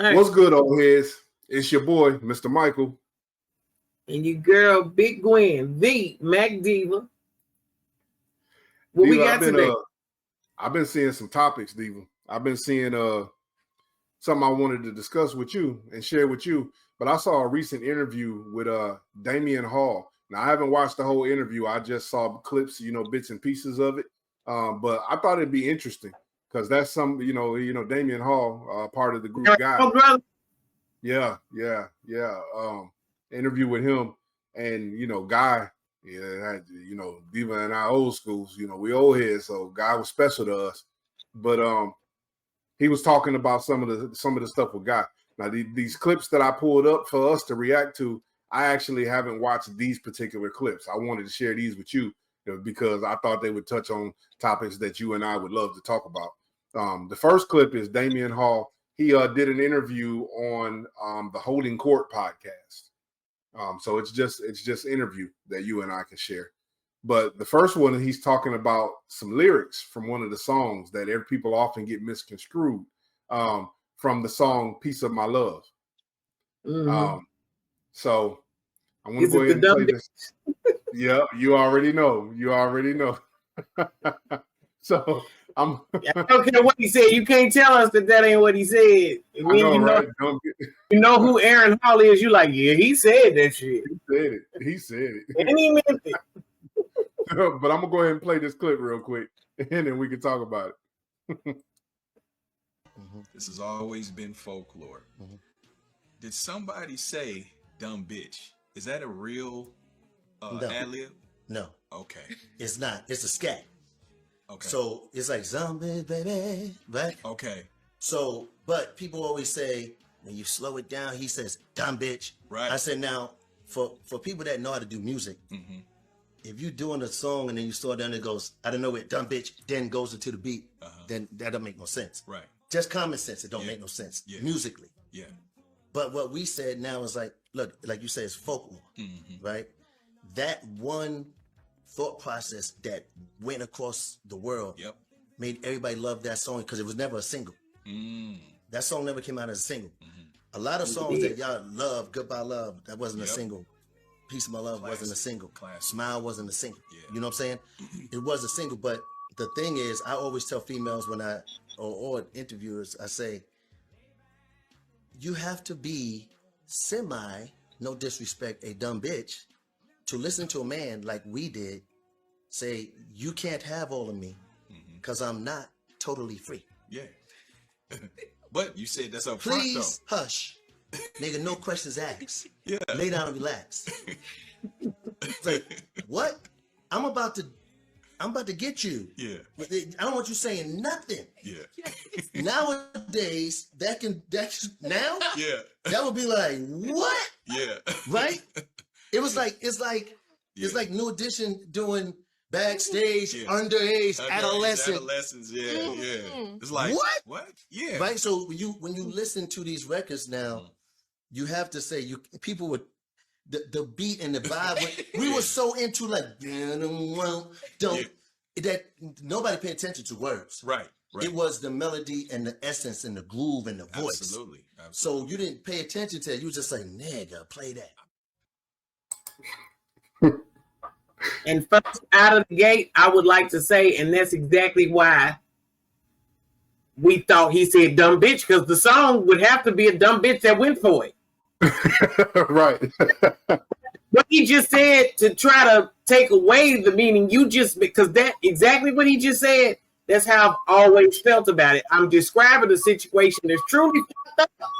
Right. What's good, old heads? It's your boy, Mr. Michael. And your girl, Big Gwen, the Mac Diva. What Diva, we got today? I've been seeing some topics, Diva. I've been seeing something I wanted to discuss with you and share with you. But I saw a recent interview with Damian Hall. Now, I haven't watched the whole interview. I just saw clips, bits and pieces of it. But I thought it'd be interesting because that's some, Damian Hall, part of the group guy. Oh, brother. Yeah. Interview with him and, Guy, Diva and I old schools, we old heads. So Guy was special to us. But he was talking about some of the stuff with Guy. Now, these clips that I pulled up for us to react to, I actually haven't watched these particular clips. I wanted to share these with you because I thought they would touch on topics that you and I would love to talk about. The first clip is Damian Hall. He did an interview on the Holding Court podcast. So it's just interview that you and I can share. But the first one, he's talking about some lyrics from one of the songs that people often get misconstrued from the song "Piece of My Love." Mm-hmm. So I'm going to go ahead and play this. Yeah, you already know. So I don't care what he said. You can't tell us that ain't what he said. And when right? You know who Aaron Hall is. You like, yeah, he said that shit. He said it. And he meant it. But I'm gonna go ahead and play this clip real quick, and then we can talk about it. This has always been folklore. Did somebody say "dumb bitch"? Is that a real ad-lib? No. Okay. It's not. It's a scat. Okay. So it's like zombie baby, right? Okay. So, but people always say when you slow it down, he says "dumb bitch." Right. I said now for people that know how to do music, if you're doing a song and then you slow down, it goes, I don't know where "dumb bitch" then goes into the beat, then that don't make no sense. Right. Just common sense. It don't make no sense musically. Yeah. But what we said now is like, look, like you say, it's folklore, right? That one thought process that went across the world made everybody love that song because it was never a single. That song never came out as a single. A lot of songs that y'all love, "Goodbye Love," that wasn't a single. "Piece of My Love" wasn't a single. "Smile" wasn't a single. You know what I'm saying? It was a single, but the thing is, I always tell females when or interviewers, I say, you have to be no disrespect, a dumb bitch to listen to a man like we did say, you can't have all of me because I'm not totally free. Yeah. But you said that's up Please front, though. hush. Nigga, no questions asked. Yeah. Lay down and relax. It's like, what? I'm about to get you. Yeah. I don't want you saying nothing. Yeah. Nowadays, that would be like, what? Yeah. Right? It's like New Edition doing backstage, underage, adolescents. Yeah. It's like what? Yeah. Right. So when you listen to these records now, you have to say people would the beat and the vibe. We were so into like that nobody paid attention to words. Right. It was the melody and the essence and the groove and the voice. Absolutely. So you didn't pay attention to it. You were just like, nigga, play that. And first out of the gate, I would like to say, and that's exactly why we thought he said "dumb bitch," because the song would have to be a dumb bitch that went for it. Right. What he just said to try to take away the meaning, because that exactly what he just said, that's how I've always felt about it. I'm describing a situation that's truly fucked up.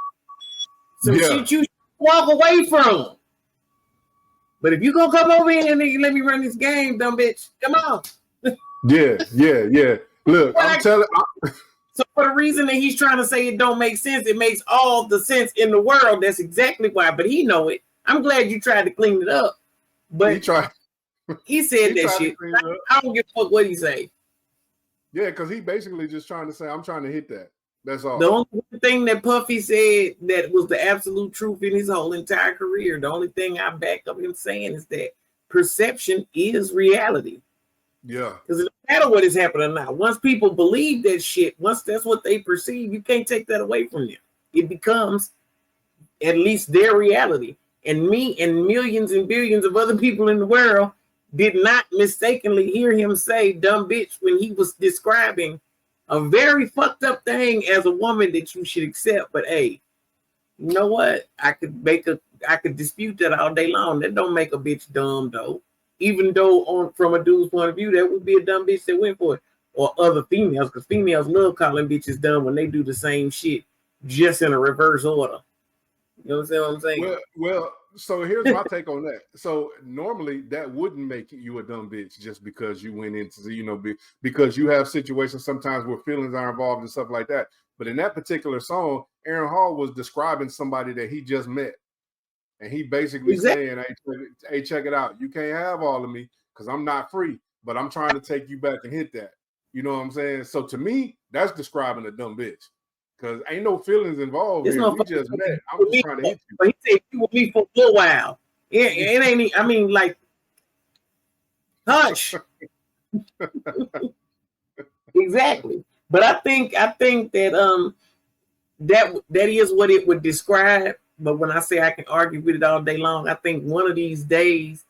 Some shit you should walk away from. But if you gonna come over here and let me run this game, dumb bitch, come on. Yeah. Look, I'm telling. So for the reason that he's trying to say it don't make sense, it makes all the sense in the world. That's exactly why. But he know it. I'm glad you tried to clean it up. But he said that shit. I don't give a fuck what he say. Yeah, because he basically just trying to say, I'm trying to hit that. That's all. The only thing that Puffy said that was the absolute truth in his whole entire career, the only thing I back up him saying is that perception is reality. Yeah. Because it doesn't matter what is happening now. Once people believe that shit, once that's what they perceive, you can't take that away from them. it becomes at least their reality. And me and millions and billions of other people in the world did not mistakenly hear him say dumb bitch when he was describing a very fucked up thing as a woman that you should accept. But hey, you know what? I could dispute that all day long. That don't make a bitch dumb though. Even though from a dude's point of view, that would be a dumb bitch that went for it. Or other females, because females love calling bitches dumb when they do the same shit, just in a reverse order. You know what I'm saying? Well, so here's my take on that. So normally that wouldn't make you a dumb bitch just because you went into, you know, because you have situations sometimes where feelings are involved and stuff like that. But in that particular song, Aaron Hall was describing somebody that he just met. And he basically saying, hey, check it out. You can't have all of me because I'm not free, but I'm trying to take you back and hit that. You know what I'm saying? So to me, that's describing a dumb bitch. Because ain't no feelings involved here. We just met. I'm just trying to hit you. But he said you with me for a little while. It ain't, I mean, like, hush. Exactly. But I think that that is what it would describe. But when I say I can argue with it all day long, I think one of these days,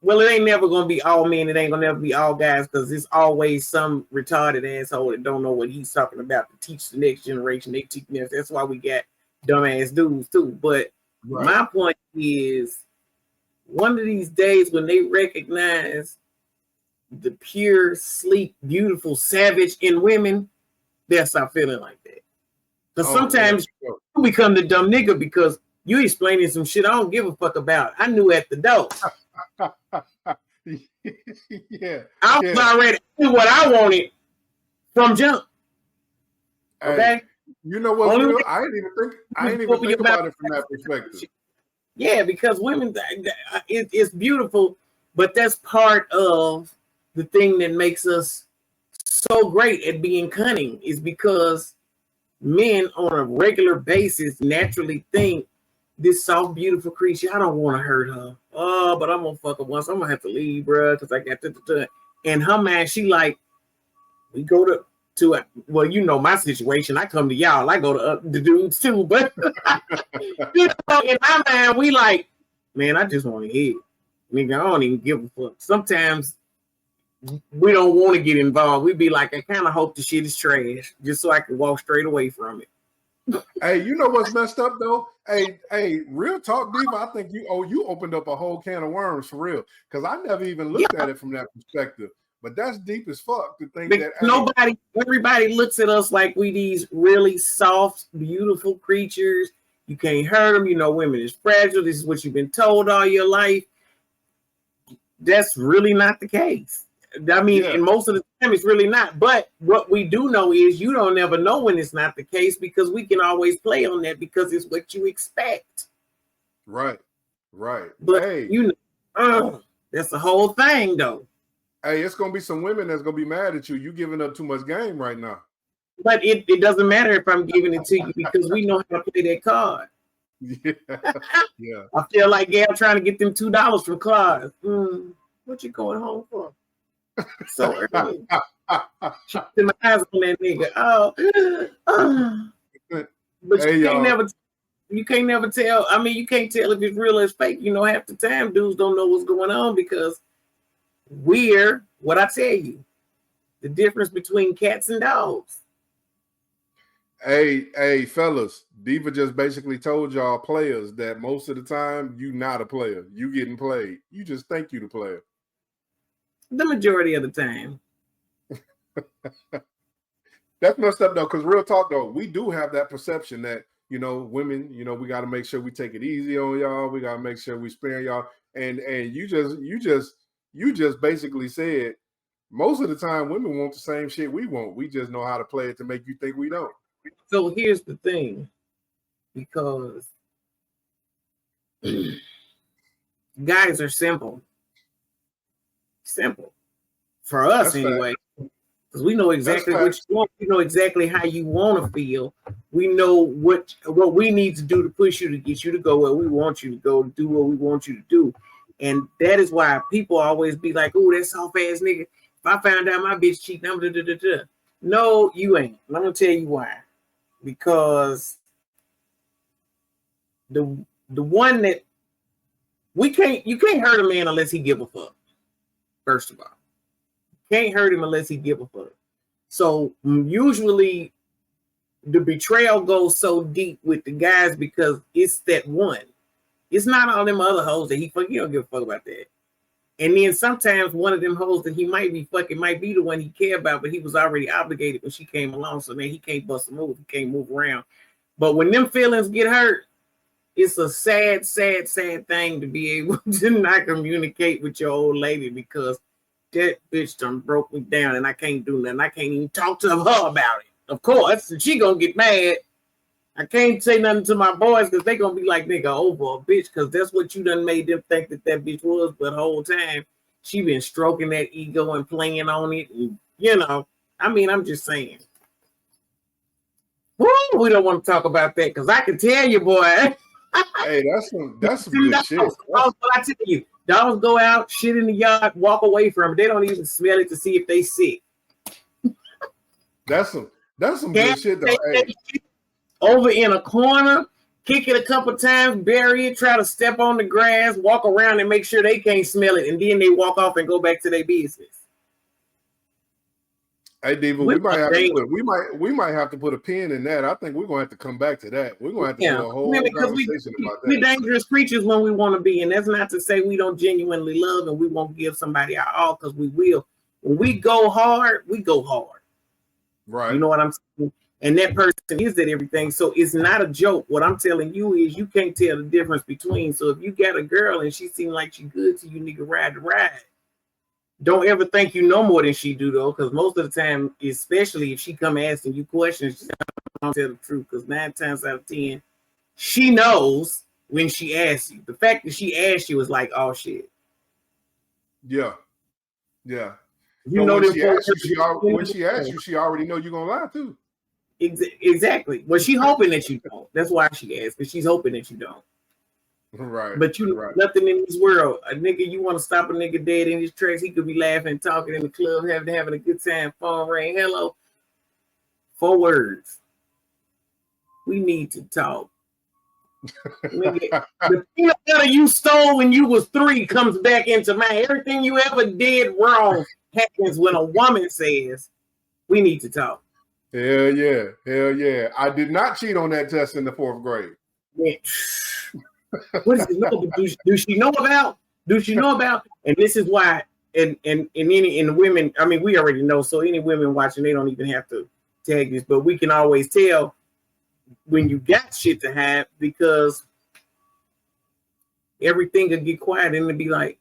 well, it ain't never gonna be all men. It ain't gonna never be all guys, because it's always some retarded asshole that don't know what he's talking about to teach the next generation. They teach this. That's why we got dumbass dudes too. But my point is, one of these days when they recognize the pure, sleek, beautiful, savage in women, they'll stop feeling like that. Because sometimes you become the dumb nigga because you explaining some shit I don't give a fuck about. I knew at the door. I was already knew what I wanted from jump. Okay, hey, you know what? I didn't even think about it from that perspective. Yeah, because women, it's beautiful, but that's part of the thing that makes us so great at being cunning, is because men on a regular basis naturally think this soft, beautiful creature, I don't want to hurt her. Oh, but I'm gonna fuck her once. I'm gonna have to leave, bro, because I got to. And her man, she like, we go to well, you know my situation. I come to y'all. I go to the dudes too, but you know, in my mind, we like, man, I just want to hit. Nigga, I don't even give a fuck. Sometimes we don't want to get involved. We be like, I kind of hope the shit is trash, just so I can walk straight away from it. Hey, you know what's messed up though? Hey, real talk, Diva. I think you opened up a whole can of worms for real. Because I never even looked at it from that perspective. But that's deep as fuck to think that everybody looks at us like we these really soft, beautiful creatures. You can't hurt them. You know, women is fragile. This is what you've been told all your life. That's really not the case. I mean, and most of the time it's really not. But what we do know is you don't ever know when it's not the case, because we can always play on that because it's what you expect. Right. But you know, that's the whole thing though. Hey, it's gonna be some women that's gonna be mad at you. You giving up too much game right now. But it doesn't matter if I'm giving it to you, because we know how to play that card. Yeah. I feel like Gail trying to get them $2 from Claus. What you going home for? So early. Keeping my eyes on that nigga. But you can't never tell. I mean, you can't tell if it's real or it's fake. You know, half the time dudes don't know what's going on, because we're what I tell you, the difference between cats and dogs. Hey, fellas, Diva just basically told y'all players that most of the time you not a player. You getting played. You just think you the player. The majority of the time. That's messed up though, because real talk though, we do have that perception that, you know, women, you know, we got to make sure we take it easy on y'all. We got to make sure we spare y'all. And you just basically said most of the time women want the same shit we want. We just know how to play it to make you think we don't. So here's the thing, because guys are simple for us. That's anyway, because we know exactly what you want. We know exactly how you want to feel. We know what we need to do to push you, to get you to go where we want you to go, to do what we want you to do. And that is why people always be like, oh, that soft ass nigga. If I found out my bitch cheating, I'm da-da-da-da. No, you ain't. And I'm gonna tell you why. because the one that you can't hurt a man unless he give a fuck. First of all, can't hurt him unless he give a fuck. So usually the betrayal goes so deep with the guys because it's that one. It's not all them other hoes that he fuck. He don't give a fuck about that. And then sometimes one of them hoes that he might be fucking might be the one he care about, but he was already obligated when she came along. So then he can't bust a move. He can't move around. But when them feelings get hurt, it's a sad, sad, sad thing to be able to not communicate with your old lady because that bitch done broke me down and I can't do nothing. I can't even talk to her about it. Of course, she gonna get mad. I can't say nothing to my boys because they gonna be like, nigga, over a bitch, because that's what you done made them think that bitch was. But the whole time, she been stroking that ego and playing on it. And, I mean, I'm just saying. Woo, we don't want to talk about that because I can tell you, boy. Hey, that's some good shit. What I tell you, dogs go out, shit in the yard, walk away from it. They don't even smell it to see if they sick. That's some good shit though. Hey. Over in a corner, kick it a couple times, bury it, try to step on the grass, walk around and make sure they can't smell it, and then they walk off and go back to their business. Hey, Diva, we might have to put a pin in that. I think we're gonna have to come back to that. We're gonna have to do a whole conversation about that. We're dangerous creatures when we want to be, and that's not to say we don't genuinely love and we won't give somebody our all, because we will. When we go hard, we go hard. Right. You know what I'm saying? And that person is that everything. So it's not a joke. What I'm telling you is you can't tell the difference between. So if you got a girl and she seems like she good to you, nigga, ride the ride. Don't ever think you know more than she do, though, because most of the time, especially if she come asking you questions, she don't tell the truth, because 9 times out of 10, she knows when she asks you. The fact that she asked you is like, oh, shit. Yeah. Yeah. You know, when she asks you, she already know you're going to lie, too. Exactly. Well, she's hoping that you don't. That's why she asked, because she's hoping that you don't. Right. But you know, nothing in this world. A nigga, you want to stop a nigga dead in his tracks, he could be laughing, talking in the club, having a good time, phone ring, hello. 4 words. We need to talk. Nigga, the peanut butter you stole when you was 3 comes back into mind. Everything you ever did wrong happens when a woman says, we need to talk. Hell yeah. Hell yeah. I did not cheat on that test in the 4th grade. Yeah. What is it? Do she know about? Do she know about? And this is why, and the women, I mean, we already know. So any women watching, they don't even have to tag this, but we can always tell when you got shit to have, because everything will get quiet and it'll be like,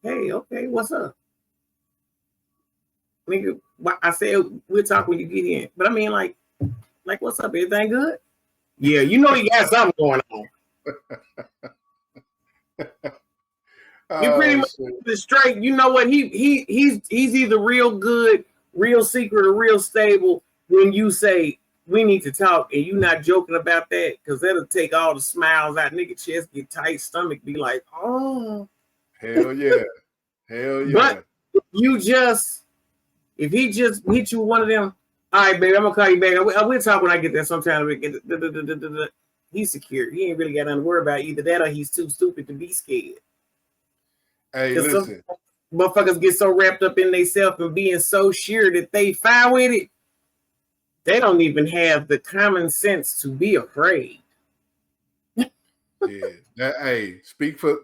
hey, okay, what's up? Nigga, I said we'll talk when you get in. But I mean, like what's up? Everything good? Yeah, you know you got something going on. You pretty much straight. You know what? He's either real good, real secret, or real stable when you say we need to talk, and you not joking about that, because that'll take all the smiles out. Nigga chest get tight, stomach be like, oh, hell yeah, hell yeah. But if he just hit you with one of them, all right, baby, I'm gonna call you back. I will talk when I get there sometime. He's secure. He ain't really got nothing to worry about. Either that or he's too stupid to be scared. Hey, listen. Motherfuckers get so wrapped up in themselves and being so sure that they fine with it, they don't even have the common sense to be afraid. Yeah. Hey, speak for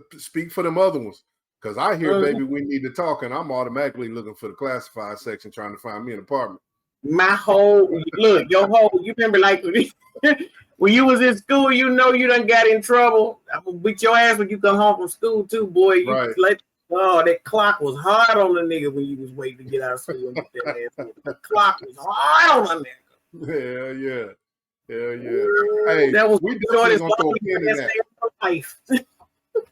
them other ones. Because I hear, baby, we need to talk, and I'm automatically looking for the classified section trying to find me an apartment. Your whole, you remember like when you was in school, you know you done got in trouble. I'm gonna beat your ass when you come home from school too, boy. That clock was hard on the nigga when you was waiting to get out of school and get that ass. The clock was hard on the nigga. Hell yeah. Hell yeah. Hey, we definitely gonna throw a pin in that.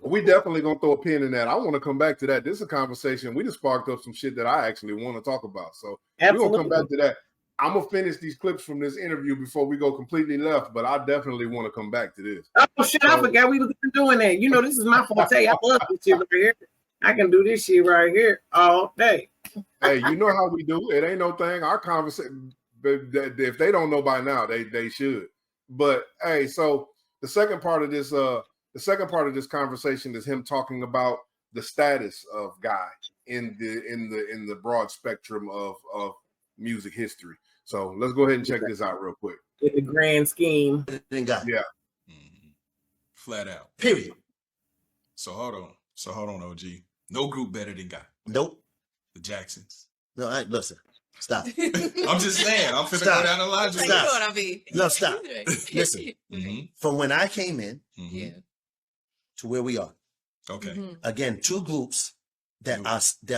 We definitely gonna throw a pin in that. I want to come back to that. This is a conversation. We just sparked up some shit that I actually want to talk about. So we're gonna come back to that. I'm gonna finish these clips from this interview before we go completely left, but I definitely want to come back to this. Oh shit, I forgot we was doing that. You know, this is my forte. I love this shit right here. I can do this shit right here all day. Hey, you know how we do. It ain't no thing. Our conversation, if they don't know by now, they should. But hey, so the second part of this conversation is him talking about the status of Guy in the broad spectrum of music history. So let's go ahead and check this out real quick. In the grand scheme, Guy. Yeah. Flat out. Period. So hold on, OG. No group better than Guy. Nope. The Jacksons. No, listen. Stop. I'm just saying. I'm finna Stop. go down the line. Stop. You know what I mean? No, stop. Listen. From when I came in Yeah. to where we are, Okay. again, two groups that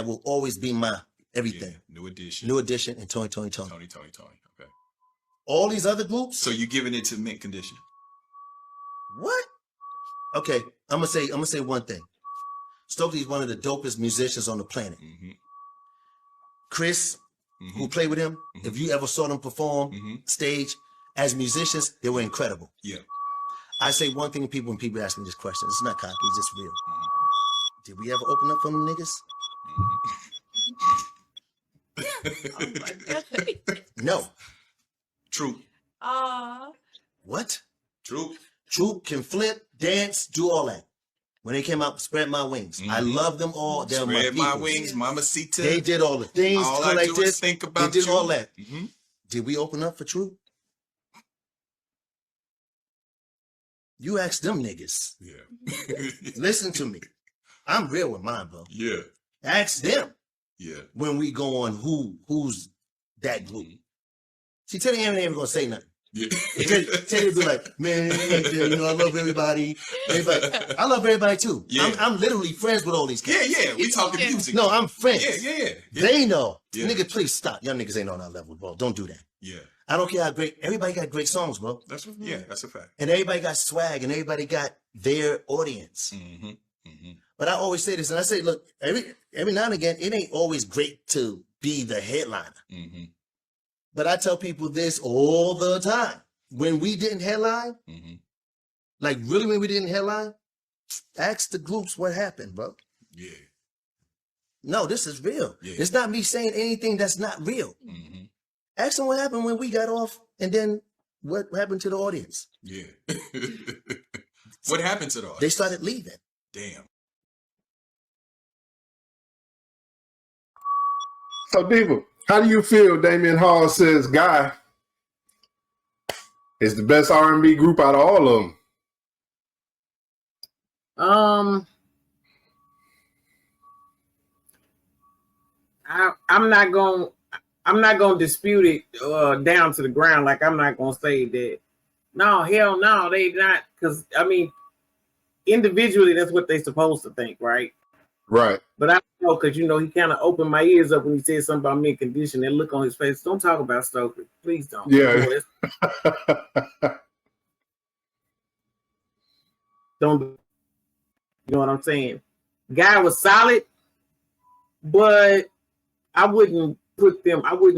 will always be my everything. Yeah. New Edition. New Edition and Tony. Tony. Okay. All these other groups. So you giving it to mint condition? What? Okay, I'm gonna say one thing. Stokely's one of the dopest musicians on the planet. Chris, who played with him, if you ever saw them perform stage as musicians, they were incredible. Yeah. I say one thing to people when people ask me this question. It's not cocky, it's just real. Did we ever open up for them niggas? Oh my God. No. True. What? True. Troop can flip, dance, do all that. When they came out, Spread My Wings. I love them all. They're Spread my My people. Wings, Mamacita. They did all the things. All go I like do this. is think about they did you. all that. Did we open up for Troop? You ask them niggas. Yeah. Listen to me. I'm real with mine, bro. Yeah. Ask them Yeah. when we go on who's that group. See, Teddy ain't gonna say nothing. Yeah. Teddy be like, man, you know, I love everybody. I love everybody too. Yeah. I'm literally friends with all these guys. Yeah. We talking music. No, I'm friends. Yeah. They know. Yeah. Nigga, please stop. Y'all niggas ain't on our level, bro. Don't do that. Yeah. I don't care how great. Everybody got great songs, bro. That's a fact. And everybody got swag and everybody got their audience. But I always say this, and I say, look, every now and again, it ain't always great to be the headliner. But I tell people this all the time. When we didn't headline, like really when we didn't headline, ask the groups what happened, bro. Yeah. No, this is real. Yeah. It's not me saying anything that's not real. Ask them what happened when we got off, and then what happened to the audience. Yeah. What happened to the audience? They started leaving. Damn. So, Diva, how do you feel Damian Hall says Guy is the best R&B group out of all of them? I'm not gonna dispute it down to the ground. Like, I'm not gonna say that. No, hell no, they not. Because I mean, individually, that's what they're supposed to think, right? Right. But I don't know, because he kind of opened my ears up when he said something about mint condition. That look on his face. Don't talk about Stokely, please don't. Yeah. Don't. You know what I'm saying? Guy was solid, but I wouldn't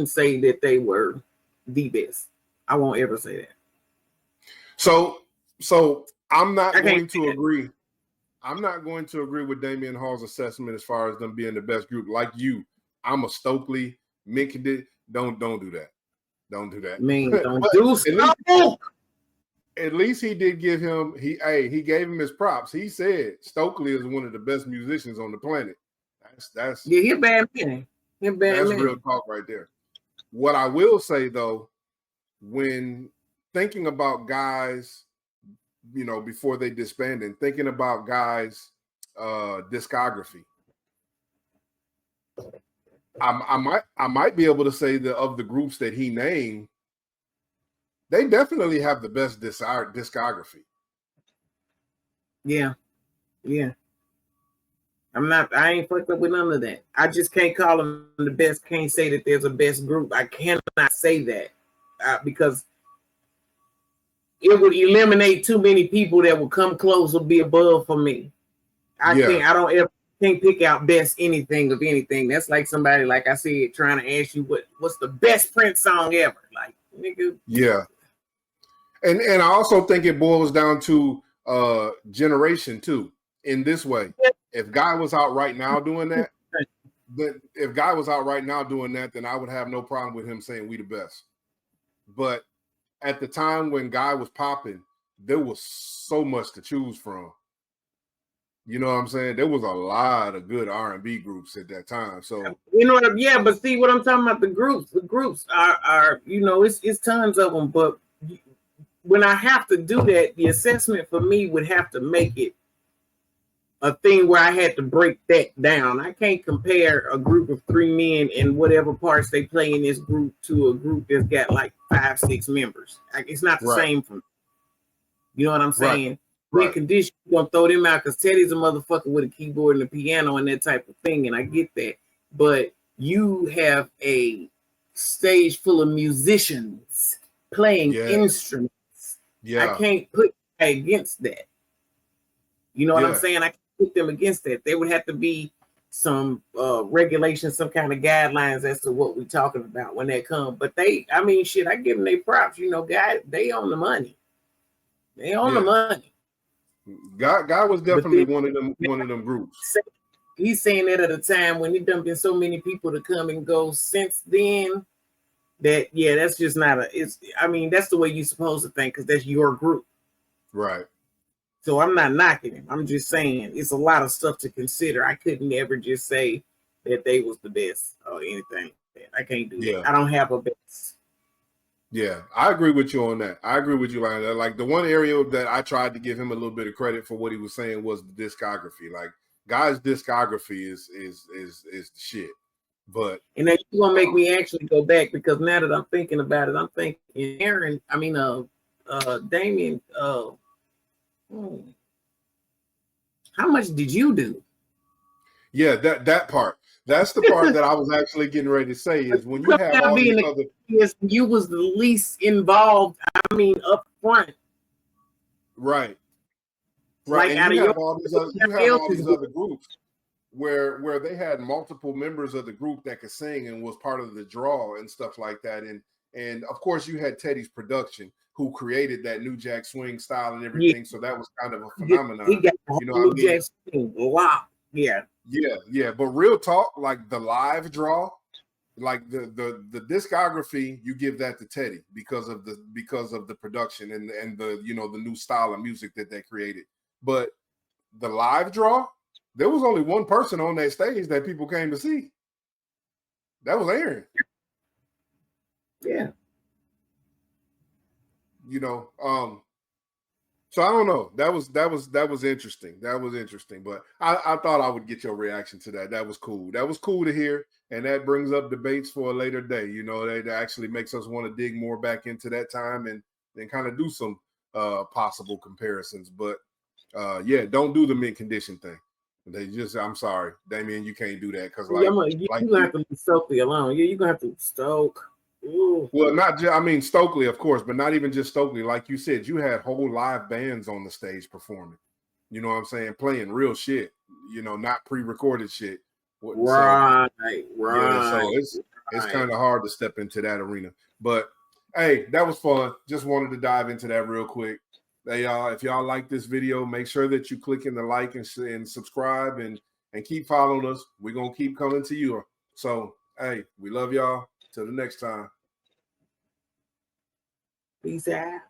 say that they were the best. I won't ever say that. So I'm not going to agree. I'm not going to agree with Damian Hall's assessment as far as them being the best group. Like you, I'm a Stokely, Mint Condition. Don't do that. Don't do that. Don't do stuff. At least he did give him he gave him his props. He said Stokely is one of the best musicians on the planet. That's yeah, he's a bad man. That's real talk right there. What I will say though, when thinking about guys, before they disbanded, thinking about guys' discography, I might be able to say that of the groups that he named, they definitely have the best discography. Yeah. I ain't fucked up with none of that. I just can't call them the best. Can't say that there's a best group. I cannot say that because it would eliminate too many people that would come close or be above for me. I can't pick out best anything of anything. That's like somebody, like I said, trying to ask you what's the best Prince song ever. Like, nigga. Yeah. And I also think it boils down to generation too. In this way, if Guy was out right now doing that, then I would have no problem with him saying we the best. but at the time when Guy was popping, there was so much to choose from. You know what I'm saying? There was a lot of good R&B groups at that time. So you know what? Yeah, but see what I'm talking about. The groups are you know, it's tons of them. But when I have to do that, the assessment for me would have to make it a thing where I had to break that down. I can't compare a group of 3 men and whatever parts they play in this group to a group that's got like 5, 6 members. Like, it's not the same for me. You know what I'm saying? Right. Condition, you're gonna throw them out because Teddy's a motherfucker with a keyboard and a piano and that type of thing, and I get that. But you have a stage full of musicians playing instruments. I can't put against that. You know what I'm saying? I can't put them against that. There would have to be some regulations, some kind of guidelines as to what we're talking about when that comes. But I mean, shit, I give them their props. You know, guys, they own the money. They own the money. Guy was definitely one of them groups. He's saying that at a time when it done been so many people to come and go since then. That that's just not I mean, that's the way you're supposed to think because that's your group. Right. So I'm not knocking him. I'm just saying it's a lot of stuff to consider. I couldn't ever just say that they was the best or anything. I can't do that. I don't have a best. Yeah, I agree with you on that. I agree with you like that. Like the one area that I tried to give him a little bit of credit for what he was saying was the discography. Like Guy's discography is the shit. But and then you're gonna make me actually go back because now that I'm thinking about it, I'm thinking Damien, how much did you do? Yeah, that part. That's the part that I was actually getting ready to say is when you have all these other. Yes, you was the least involved. I mean, up front. Right. Right. Like and you have all these other groups where they had multiple members of the group that could sing and was part of the draw and stuff like that. And of course you had Teddy's production who created that New Jack Swing style and everything. Yeah. So that was kind of a phenomenon. He got you know New Jack Swing locked. Yeah. Yeah. But real talk, like the live draw, like the discography, you give that to Teddy because of the production and the the new style of music that they created. But the live draw, there was only one person on that stage that people came to see. That was Aaron. Yeah. So I don't know. That was interesting. That was interesting. But I thought I would get your reaction to that. That was cool. That was cool to hear. And that brings up debates for a later day. That actually makes us want to dig more back into that time and kind of do some possible comparisons. But don't do the mint condition thing. I'm sorry, Damien, you can't do that because you're gonna have to leave Stokely alone. You're gonna have to Stoke. Ooh. Well, not just Stokely, of course, but not even just Stokely. Like you said, you had whole live bands on the stage performing. You know what I'm saying? Playing real shit. Not pre-recorded shit. Right. Yeah, so it's kind of hard to step into that arena. But hey, that was fun. Just wanted to dive into that real quick. Hey, y'all, if y'all like this video, make sure that you click in the like and subscribe and keep following us. We're going to keep coming to you. So, hey, we love y'all. Till the next time. Peace out.